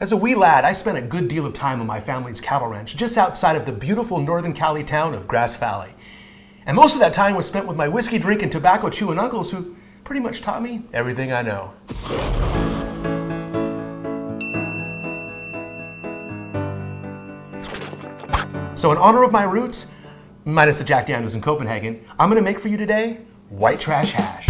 As a wee lad, I spent a good deal of time on my family's cattle ranch just outside of the beautiful northern Cali town of Grass Valley. And most of that time was spent with my whiskey drinking, tobacco chewing uncles who pretty much taught me everything I know. So in honor of my roots, minus the Jack Daniels in Copenhagen, I'm gonna make for you today white trash hash.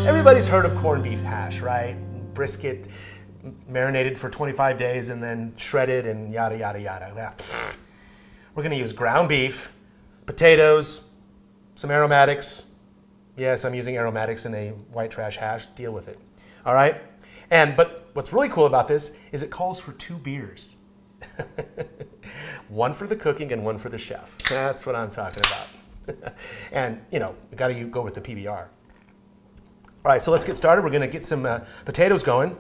Everybody's heard of corned beef hash, right? Brisket marinated for 25 days and then shredded and yada, yada, yada. We're gonna use ground beef, potatoes, some aromatics. Yes, I'm using aromatics in a white trash hash. Deal with it. All right? But what's really cool about this is it calls for 2 beers. One for the cooking and one for the chef. That's what I'm talking about. And, you know, you gotta go with the PBR. All right, so let's get started. We're gonna get some potatoes going. You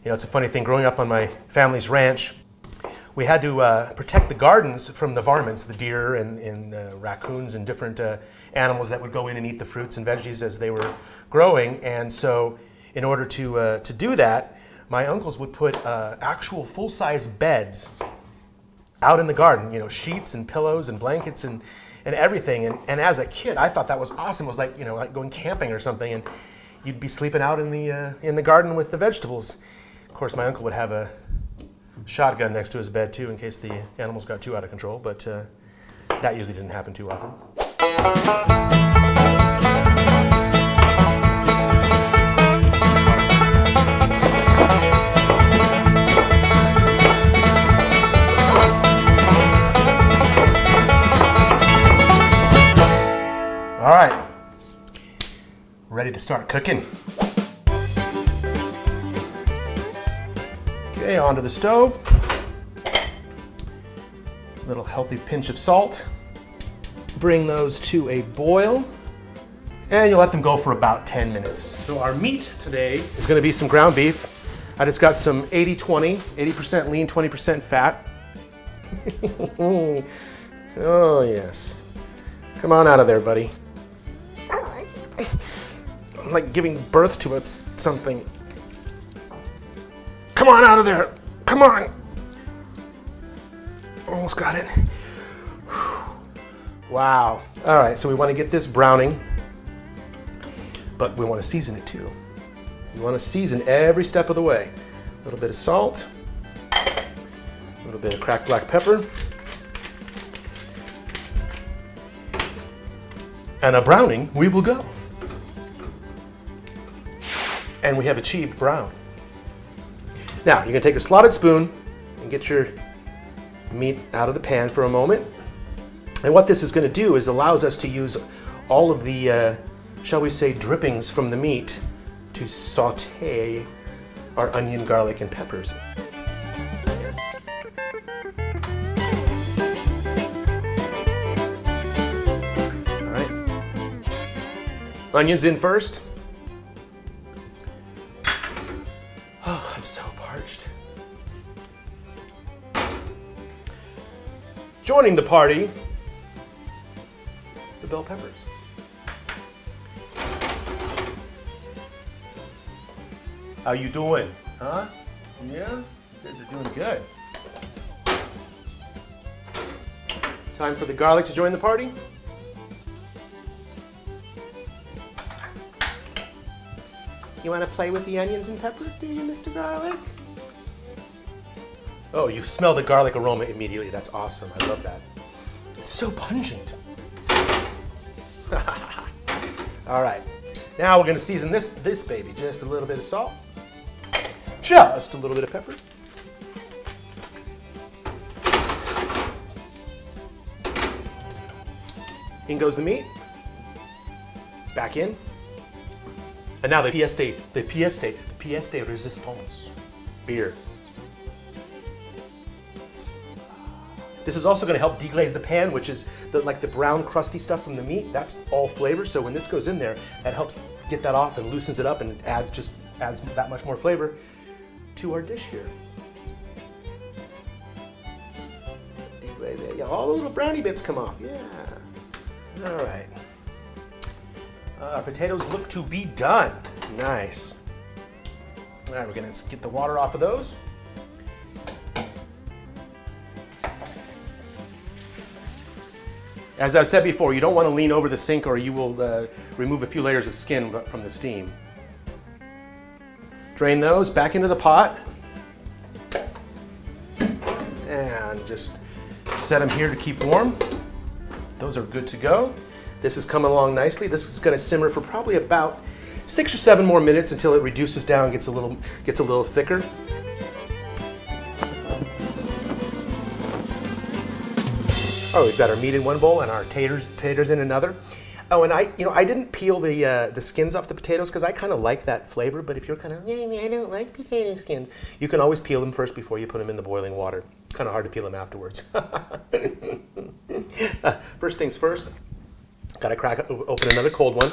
know, it's a funny thing, growing up on my family's ranch, we had to protect the gardens from the varmints, the deer and raccoons and different animals that would go in and eat the fruits and veggies as they were growing. And so in order to do that, my uncles would put actual full-size beds out in the garden, you know, sheets and pillows and blankets and everything. And as a kid, I thought that was awesome. It was like, you know, like going camping or something, and you'd be sleeping out in the garden with the vegetables. Of course, my uncle would have a shotgun next to his bed too, in case the animals got too out of control, but that usually didn't happen too often. All right, ready to start cooking. Okay, onto the stove. A little healthy pinch of salt. Bring those to a boil, and you'll let them go for about 10 minutes. So our meat today is gonna be some ground beef. I just got some 80-20, 80% lean, 20% fat. Oh yes. Come on out of there, buddy. I'm like giving birth to something. Come on out of there. Come on. Almost got it. Wow. All right, so we want to get this browning, but we want to season it too. We want to season every step of the way. A little bit of salt, a little bit of cracked black pepper, and a browning we will go. And we have achieved brown. Now, you're gonna take a slotted spoon and get your meat out of the pan for a moment. And what this is gonna do is allows us to use all of the, shall we say, drippings from the meat to saute our onion, garlic, and peppers. All right. Onions in first. Oh, I'm so parched. Joining the party, the bell peppers. How you doing? Huh? Yeah? You guys are doing good. Time for the garlic to join the party. You want to play with the onions and peppers, do you, Mr. Garlic? Oh, you smell the garlic aroma immediately. That's awesome. I love that. It's so pungent. All right. Now we're going to season this baby. Just a little bit of salt. Just a little bit of pepper. In goes the meat. Back in. And now the pièce de résistance, beer. This is also going to help deglaze the pan, which is like the brown crusty stuff from the meat. That's all flavor. So when this goes in there, that helps get that off and loosens it up and adds that much more flavor to our dish here. Deglaze it. all the little brownie bits come off. Yeah. All right. Our potatoes look to be done. Nice. All right, we're gonna get the water off of those. As I've said before, you don't want to lean over the sink or you will remove a few layers of skin from the steam. Drain those back into the pot. And just set them here to keep warm. Those are good to go. This is coming along nicely. This is going to simmer for probably about 6 or 7 more minutes until it reduces down, gets a little thicker. Oh, we've got our meat in one bowl and our taters in another. Oh, and I didn't peel the skins off the potatoes because I kind of like that flavor. But if you're kind of, I don't like potato skins, you can always peel them first before you put them in the boiling water. Kind of hard to peel them afterwards. First things first, got to open another cold one.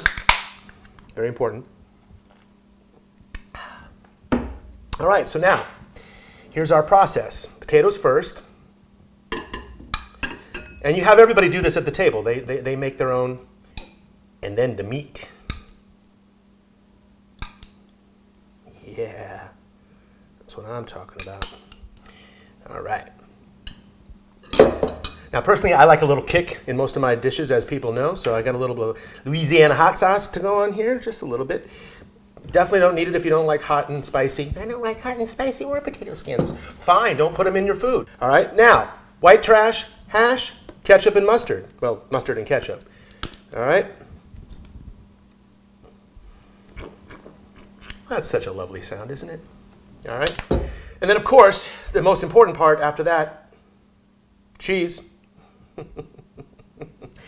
Very important. All right, so now here's our process. Potatoes first. And you have everybody do this at the table. They make their own. And then the meat. Yeah, that's what I'm talking about. All right. Now, personally, I like a little kick in most of my dishes, as people know. So I got a little bit of Louisiana hot sauce to go on here, just a little bit. Definitely don't need it if you don't like hot and spicy. I don't like hot and spicy or potato skins. Fine, don't put them in your food. All right, now, white trash, hash, ketchup and mustard. Well, mustard and ketchup. All right. That's such a lovely sound, isn't it? All right. And then, of course, the most important part after that, cheese.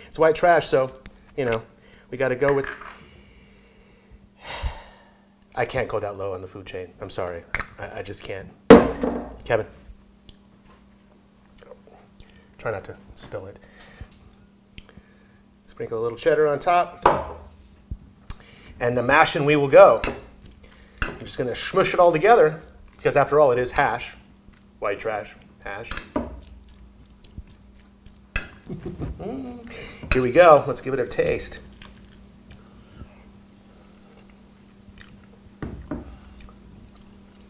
It's white trash, so, we got to go with... I can't go that low on the food chain. I'm sorry. I just can't. Kevin. Try not to spill it. Sprinkle a little cheddar on top. And the mash and we will go. I'm just going to smush it all together, because after all, it is hash. White trash, hash. Here we go. Let's give it a taste.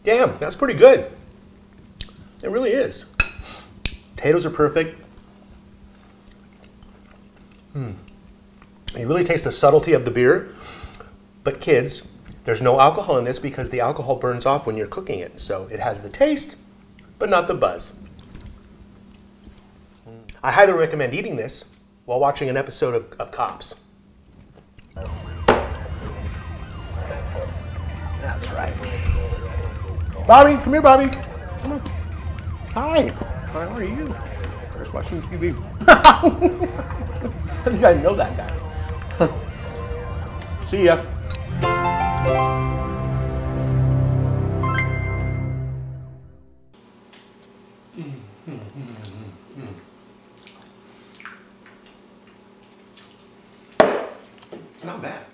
Damn, that's pretty good. It really is. Potatoes are perfect. You really taste the subtlety of the beer. But kids, there's no alcohol in this because the alcohol burns off when you're cooking it. So it has the taste, but not the buzz. I highly recommend eating this while watching an episode of Cops. That's right. Bobby, come here, Bobby. Come on. Hi. How are you? Just watching TV. I think I know that guy. See ya. It's not bad.